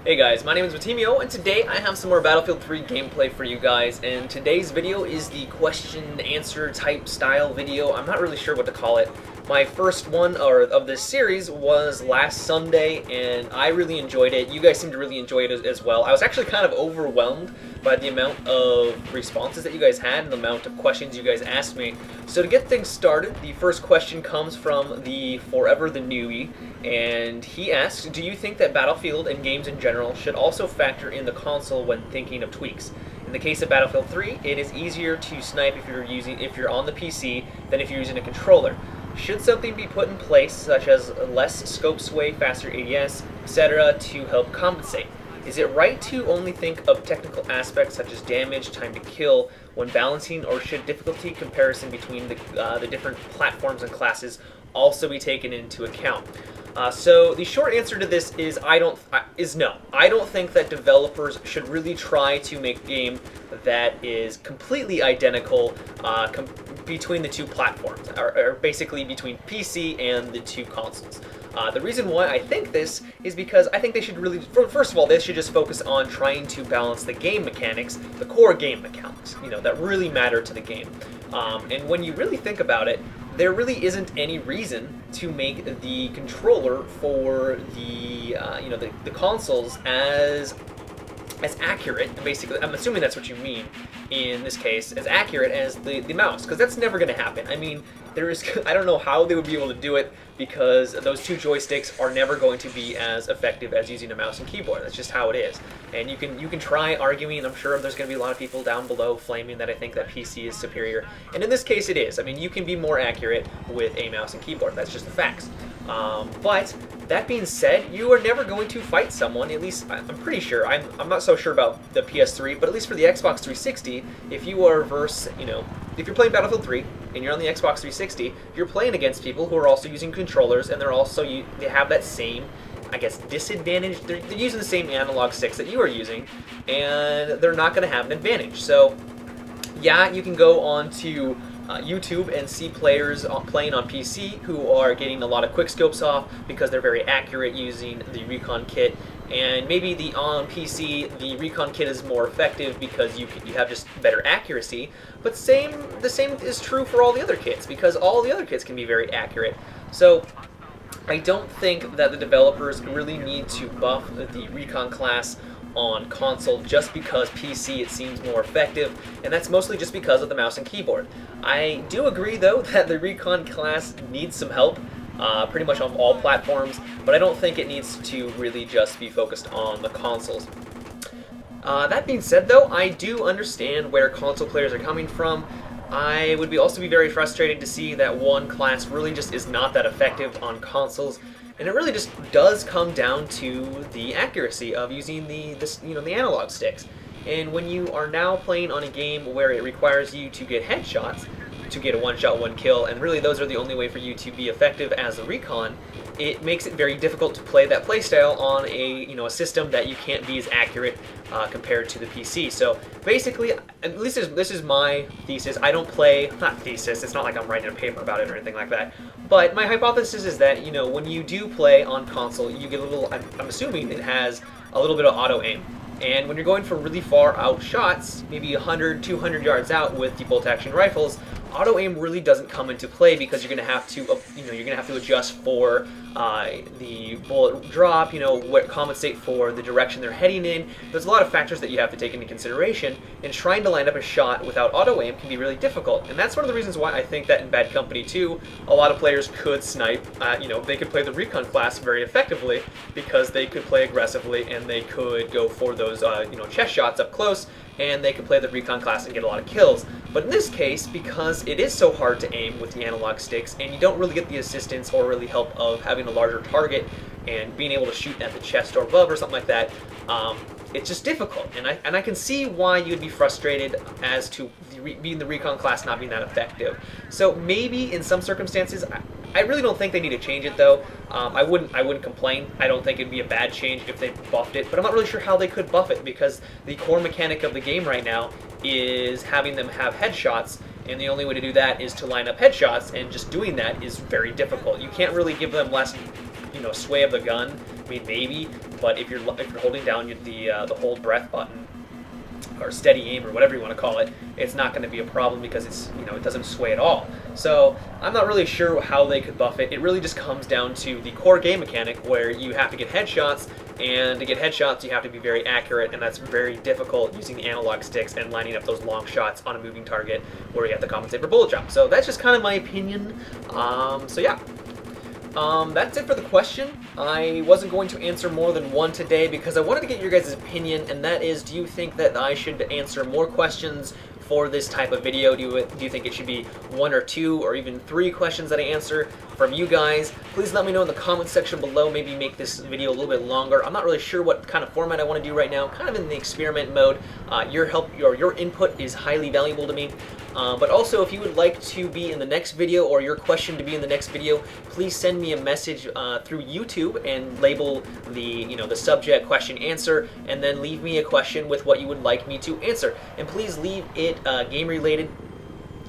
Hey guys, my name is Matimio, and today I have some more Battlefield 3 gameplay for you guys, and today's video is the question-answer type style video. I'm not really sure what to call it. My first one of this series was last Sunday, and I really enjoyed it. You guys seem to really enjoy it as well. I was actually kind of overwhelmed by the amount of responses that you guys had and the amount of questions you guys asked me. So to get things started, the first question comes from the Forever the Newbie, and he asks, do you think that Battlefield and games in general should also factor in the console when thinking of tweaks? In the case of Battlefield 3, it is easier to snipe if you're on the PC than if you're using a controller. Should something be put in place, such as less scope sway, faster ADS, etc., to help compensate? Is it right to only think of technical aspects such as damage, time to kill, when balancing, or should difficulty comparison between the different platforms and classes also be taken into account? So the short answer to this is no. I don't think that developers should really try to make a game that is completely identical between the two platforms, or basically between PC and the two consoles. The reason why I think this is because I think they should really, first of all, they should just focus on trying to balance the game mechanics, the core game mechanics, that really matter to the game. And when you really think about it, there really isn't any reason to make the controller for the the consoles as accurate, basically. I'm assuming that's what you mean in this case, as accurate as the mouse, because that's never going to happen. I mean, I don't know how they would be able to do it, because those two joysticks are never going to be as effective as using a mouse and keyboard. That's just how it is. And you can try arguing, and I'm sure there's going to be a lot of people down below flaming that I think that PC is superior. And in this case it is. I mean, you can be more accurate with a mouse and keyboard. That's just the facts. But that being said, you are never going to fight someone, at least I'm pretty sure. I'm not so sure about the PS3, but at least for the Xbox 360, if you are if you're playing Battlefield 3 and you're on the Xbox 360, you're playing against people who are also using controllers, and they have that same, I guess, disadvantage. They're using the same analog sticks that you are using, and they're not going to have an advantage. So yeah, you can go on to YouTube and see players playing on PC who are getting a lot of quickscopes off because they're very accurate using the Recon Kit, and maybe on PC the Recon Kit is more effective because you have just better accuracy. But the same is true for all the other kits, because all the other kits can be very accurate. So I don't think that the developers really need to buff the Recon class on console just because PC it seems more effective, and that's mostly just because of the mouse and keyboard. I do agree though that the Recon class needs some help pretty much on all platforms, but I don't think it needs to really just be focused on the consoles. That being said though, I do understand where console players are coming from. I would also be very frustrated to see that one class really just is not that effective on consoles. And it really just does come down to the accuracy of using the analog sticks. And when you are now playing on a game where it requires you to get headshots, to get a one-shot, one-kill, and really those are the only way for you to be effective as a Recon, it makes it very difficult to play that playstyle on a system that you can't be as accurate compared to the PC. So basically, at least this is my thesis. I don't play, not thesis, it's not like I'm writing a paper about it or anything like that, but my hypothesis is that when you do play on console, you get a little, I'm assuming it has a little bit of auto aim. And when you're going for really far out shots, maybe 100, 200 yards out with the bolt action rifles, auto aim really doesn't come into play, because you're going to have to, you're going to have to adjust for the bullet drop, compensate for the direction they're heading in. There's a lot of factors that you have to take into consideration, and trying to line up a shot without auto aim can be really difficult. And that's one of the reasons why I think that in Bad Company 2, a lot of players could snipe. They could play the Recon class very effectively because they could play aggressively and they could go for those chest shots up close, and they could play the Recon class and get a lot of kills. But in this case, because it is so hard to aim with the analog sticks, and you don't really get the assistance or really help of having a larger target and being able to shoot at the chest or above or something like that, it's just difficult. And I can see why you'd be frustrated as to being the Recon class not being that effective. So maybe in some circumstances, I really don't think they need to change it though. I wouldn't complain. I don't think it'd be a bad change if they buffed it, but I'm not really sure how they could buff it, because the core mechanic of the game right now is having them have headshots, and the only way to do that is to line up headshots, and just doing that is very difficult. You can't really give them less sway of the gun I mean, maybe, but if you're holding down the hold breath button, or steady aim, or whatever you want to call it, it's not going to be a problem because it's, you know, it doesn't sway at all. So I'm not really sure how they could buff it. It really just comes down to the core game mechanic where you have to get headshots, and to get headshots you have to be very accurate, and that's very difficult using the analog sticks and lining up those long shots on a moving target where you have to compensate for bullet drop. So that's just kind of my opinion. So yeah. That's it for the question. I wasn't going to answer more than one today because I wanted to get your guys' opinion, and that is, do you think that I should answer more questions for this type of video? Do you think it should be 1 or 2 or even 3 questions that I answer from you guys? Please let me know in the comment section below. Maybe make this video a little bit longer. I'm not really sure what kind of format I want to do right now. Kind of in the experiment mode. Your help, your input is highly valuable to me. But also, if you would like to be in the next video or your question to be in the next video, please send me a message through YouTube and label the subject question answer, and then leave me a question with what you would like me to answer. And please leave it game related.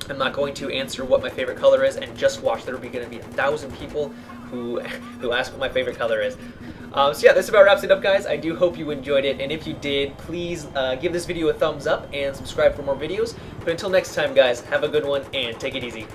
I'm not going to answer what my favorite color is, and just watch, there will be going to be 1,000 people who ask what my favorite color is. So yeah, this about wraps it up, guys. I do hope you enjoyed it, and if you did, please give this video a thumbs up and subscribe for more videos. But until next time, guys, have a good one and take it easy.